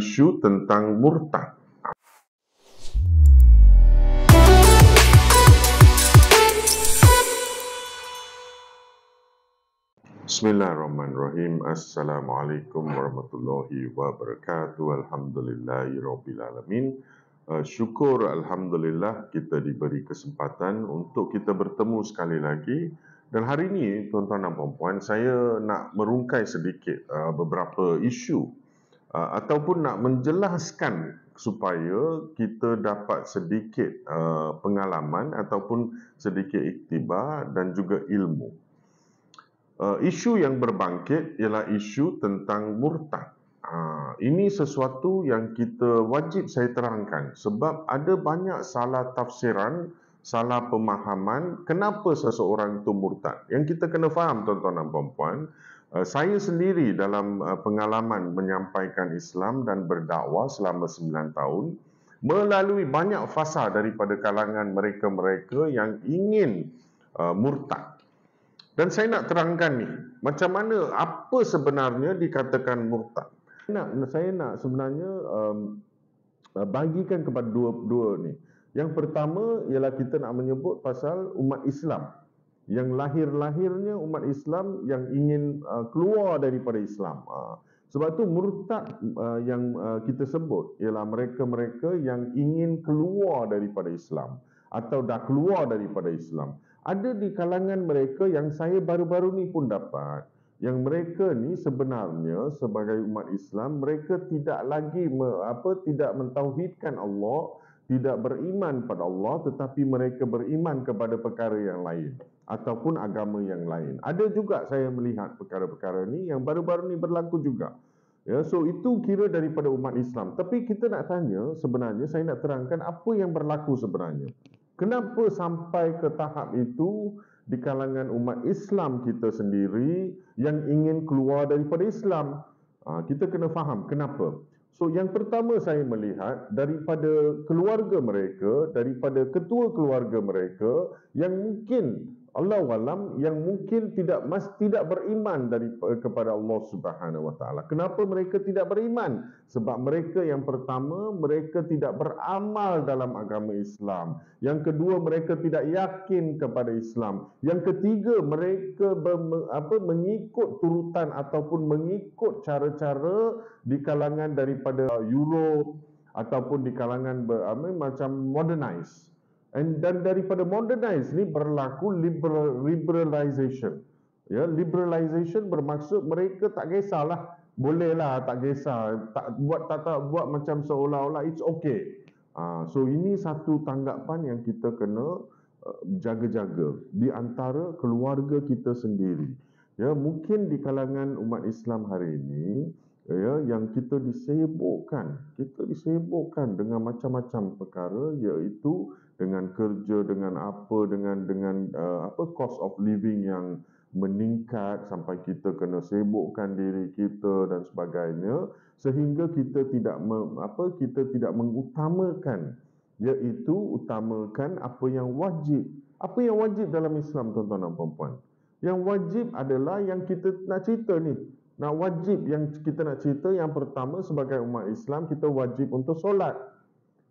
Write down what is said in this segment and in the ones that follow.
isu tentang murtad. Bismillahirrahmanirrahim. Assalamualaikum warahmatullahi wabarakatuh. Alhamdulillahirabbil alamin. Syukur alhamdulillah kita diberi kesempatan untuk kita bertemu sekali lagi. Dan hari ini tuan-tuan dan puan-puan, saya nak merungkai sedikit beberapa isu ataupun nak menjelaskan supaya kita dapat sedikit pengalaman ataupun sedikit iktibar dan juga ilmu. Isu yang berbangkit ialah isu tentang murtad. Ini sesuatu yang kita wajib saya terangkan sebab ada banyak salah tafsiran, salah pemahaman kenapa seseorang itu murtad. Yang kita kena faham tuan-tuan dan puan-puan, saya sendiri dalam pengalaman menyampaikan Islam dan berdakwah selama 9 tahun melalui banyak fasa daripada kalangan mereka-mereka yang ingin murtad. Dan saya nak terangkan ni, macam mana, apa sebenarnya dikatakan murtad. Saya nak sebenarnya bagikan kepada dua ni. Yang pertama ialah kita nak menyebut pasal umat Islam. Yang lahir-lahirnya umat Islam yang ingin keluar daripada Islam. Sebab tu murtad yang kita sebut ialah mereka-mereka yang ingin keluar daripada Islam atau dah keluar daripada Islam. Ada di kalangan mereka yang saya baru-baru ni pun dapat, yang mereka ni sebenarnya sebagai umat Islam, mereka tidak lagi tidak mentauhidkan Allah, tidak beriman pada Allah, tetapi mereka beriman kepada perkara yang lain ataupun agama yang lain. Ada juga saya melihat perkara-perkara ni yang baru-baru ni berlaku juga. Ya, so itu kira daripada umat Islam. Tapi kita nak tanya, sebenarnya saya nak terangkan apa yang berlaku sebenarnya. Kenapa sampai ke tahap itu di kalangan umat Islam kita sendiri yang ingin keluar daripada Islam? Kita kena faham kenapa. So yang pertama saya melihat daripada keluarga mereka, daripada ketua keluarga mereka yang mungkin Allahualam yang mungkin tidak beriman kepada Allah Subhanahu Wa Taala. Kenapa mereka tidak beriman? Sebab mereka yang pertama, mereka tidak beramal dalam agama Islam. Yang kedua, mereka tidak yakin kepada Islam. Yang ketiga, mereka mengikut turutan ataupun mengikut cara-cara di kalangan daripada Europe ataupun di kalangan macam modernize. Dan daripada modernize ni berlaku liberalization. Ya, liberalization bermaksud mereka tak kisahlah, bolehlah, tak kisah, tak buat macam seolah-olah it's okay. So ini satu tanggapan yang kita kena jaga-jaga di antara keluarga kita sendiri. Ya, mungkin di kalangan umat Islam hari ini, ya, yang kita disibukkan dengan macam-macam perkara, iaitu dengan kerja, dengan cost of living yang meningkat sampai kita kena sibukkan diri kita dan sebagainya, sehingga kita tidak mengutamakan, iaitu utamakan apa yang wajib. Apa yang wajib dalam Islam, tuan-tuan dan puan-puan? Yang wajib adalah yang kita nak cerita ni. Wajib yang kita nak cerita, yang pertama sebagai umat Islam kita wajib untuk solat.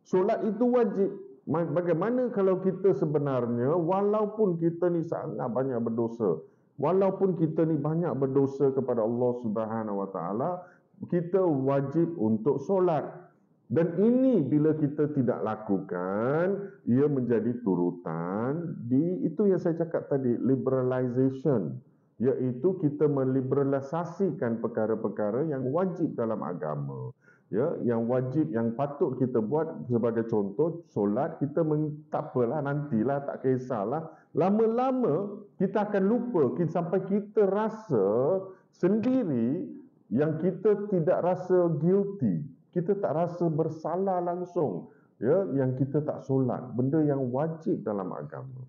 Solat itu wajib. Bagaimana kalau kita sebenarnya walaupun kita ni sangat banyak berdosa, walaupun kita ni banyak berdosa kepada Allah Subhanahu Wa Taala, kita wajib untuk solat. Dan ini bila kita tidak lakukan, ia menjadi turutan di itu yang saya cakap tadi, liberalization, iaitu kita meliberalisasikan perkara-perkara yang wajib dalam agama. Ya, yang wajib, yang patut kita buat, sebagai contoh solat, kita tak apalah, nantilah, tak kisahlah. Lama-lama kita akan lupa sampai kita rasa sendiri yang kita tidak rasa guilty, kita tak rasa bersalah langsung, ya, yang kita tak solat, benda yang wajib dalam agama.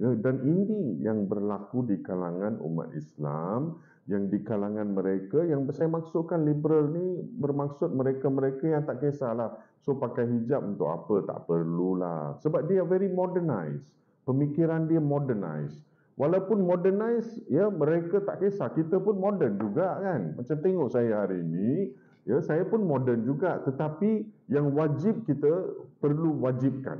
Ya, dan ini yang berlaku di kalangan umat Islam, yang di kalangan mereka yang saya maksudkan liberal ni, bermaksud mereka-mereka yang tak kisahlah, so pakai hijab untuk apa, tak perlulah, sebab dia very modernized, pemikiran dia modernized. Walaupun modernized, ya, mereka tak kisah, kita pun modern juga kan. Macam tengok saya hari ini, Ya, saya pun moden juga, tetapi yang wajib kita perlu wajibkan.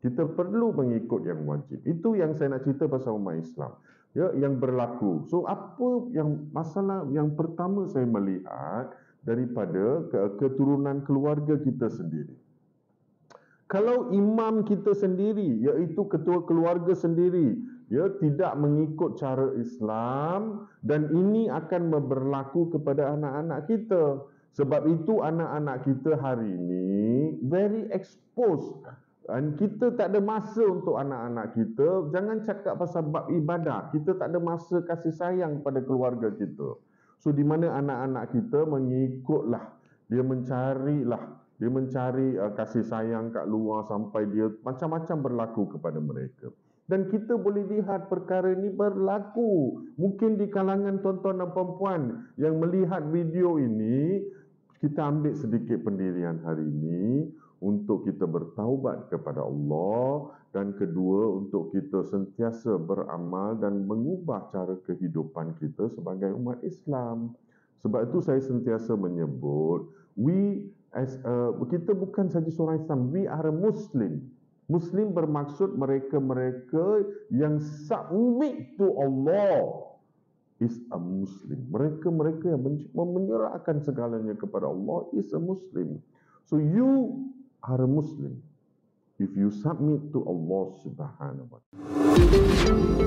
Kita perlu mengikut yang wajib. Itu yang saya nak cerita pasal umat Islam. Ya, yang berlaku. So, apa yang masalah yang pertama saya melihat daripada keturunan keluarga kita sendiri. Kalau imam kita sendiri, iaitu ketua keluarga sendiri, ya, tidak mengikut cara Islam, dan ini akan berlaku kepada anak-anak kita. Sebab itu anak-anak kita hari ini very exposed. Dan kita tak ada masa untuk anak-anak kita. Jangan cakap pasal bab ibadah. Kita tak ada masa kasih sayang pada keluarga kita. So, di mana anak-anak kita mengikutlah. Dia mencari kasih sayang kat luar sampai dia macam-macam berlaku kepada mereka. Dan kita boleh lihat perkara ini berlaku. Mungkin di kalangan tuan-tuan dan puan-puan yang melihat video ini, kita ambil sedikit pendirian hari ini untuk kita bertaubat kepada Allah, dan kedua untuk kita sentiasa beramal dan mengubah cara kehidupan kita sebagai umat Islam. Sebab itu saya sentiasa menyebut, kita bukan saja seorang Islam, we are a Muslim. Muslim bermaksud mereka-mereka yang submit to Allah is a Muslim. Mereka-mereka yang menyerahkan segalanya kepada Allah is a Muslim. So you are a Muslim if you submit to Allah Subhanahu wa Ta'ala.